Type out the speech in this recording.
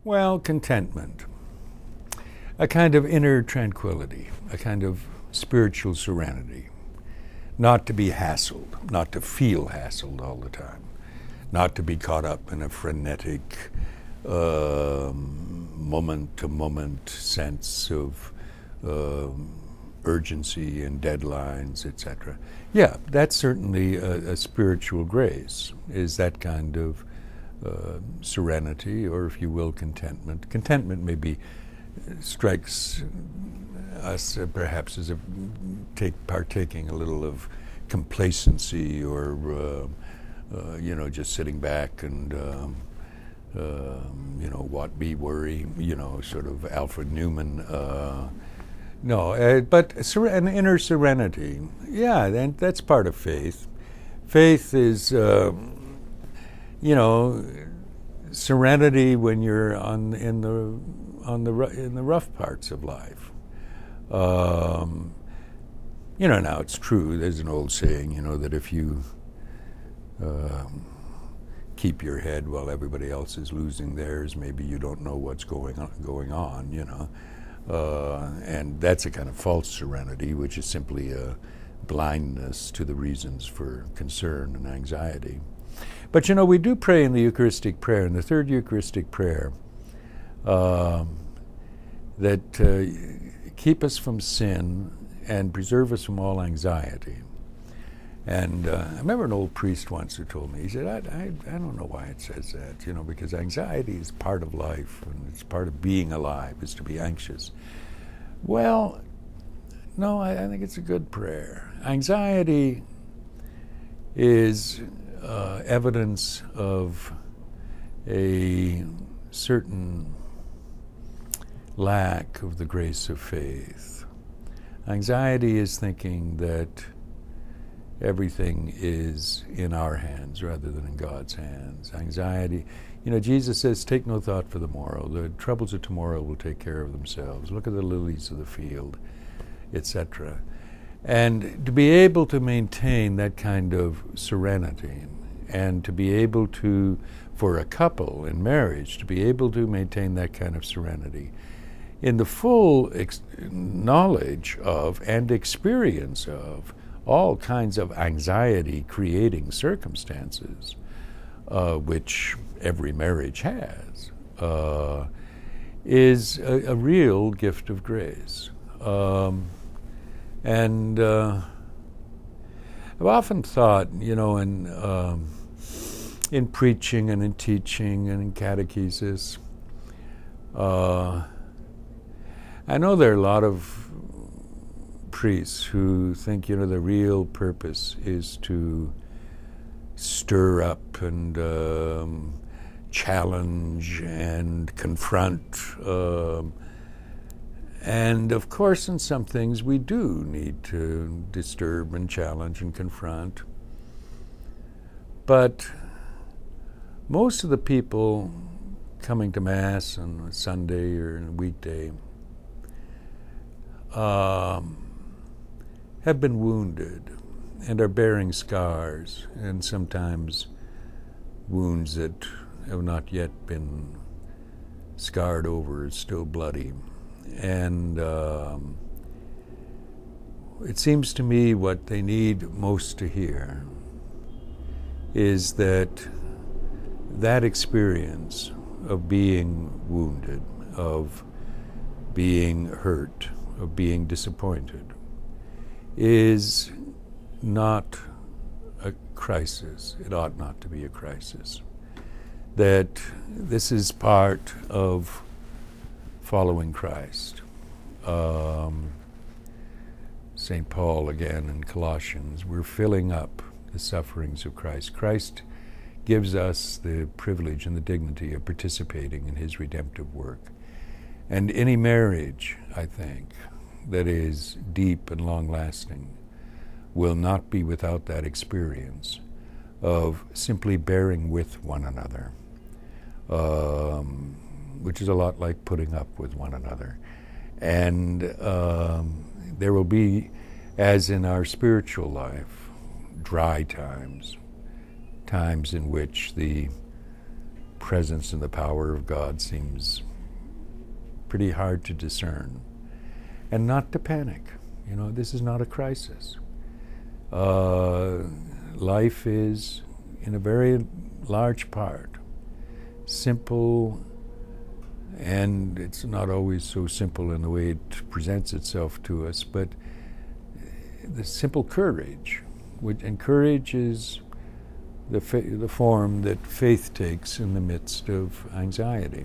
Well, contentment, a kind of inner tranquility, a kind of spiritual serenity, not to be hassled, not to feel hassled all the time, not to be caught up in a frenetic moment-to-moment sense of urgency and deadlines, etc. Yeah, that's certainly a spiritual grace, is that kind of serenity, or if you will, contentment. Contentment maybe strikes us perhaps as partaking a little of complacency, or just sitting back and what be worry, sort of Alfred Newman. But an inner serenity, yeah, and that's part of faith. Faith is, serenity when you're in the rough parts of life. Now it's true. There's an old saying, that if you keep your head while everybody else is losing theirs, maybe you don't know what's going on. And that's a kind of false serenity, which is simply a blindness to the reasons for concern and anxiety. But we do pray in the Eucharistic prayer, in the third Eucharistic prayer, that keep us from sin and preserve us from all anxiety. And I remember an old priest once who told me, he said, I don't know why it says that, because anxiety is part of life, and it's part of being alive, is to be anxious. Well, no, I think it's a good prayer. Anxiety is evidence of a certain lack of the grace of faith. Anxiety is thinking that everything is in our hands rather than in God's hands. Anxiety, Jesus says, take no thought for the morrow. The troubles of tomorrow will take care of themselves. Look at the lilies of the field, etc. And to be able to maintain that kind of serenity, and to be able to, for a couple in marriage, to be able to maintain that kind of serenity in the full knowledge of and experience of all kinds of anxiety-creating circumstances, which every marriage has, is a real gift of grace. And I've often thought, in preaching and in teaching and in catechesis, I know there are a lot of priests who think, the real purpose is to stir up and challenge and confront. And of course, in some things, we do need to disturb and challenge and confront. But most of the people coming to Mass on a Sunday or a weekday have been wounded and are bearing scars, and sometimes wounds that have not yet been scarred over, still bloody. And it seems to me what they need most to hear is that experience of being wounded, of being hurt, of being disappointed, is not a crisis. It ought not to be a crisis. That this is part of following Christ. St. Paul again in Colossians, we're filling up the sufferings of Christ. Christ gives us the privilege and the dignity of participating in his redemptive work. And any marriage, I think, that is deep and long-lasting will not be without that experience of simply bearing with one another, which is a lot like putting up with one another. And there will be, as in our spiritual life, dry times, times in which the presence and the power of God seems pretty hard to discern. And not to panic. You know, this is not a crisis. Life is, in a very large part, simple, and it's not always so simple in the way it presents itself to us, but the simple courage, and courage is the form that faith takes in the midst of anxiety.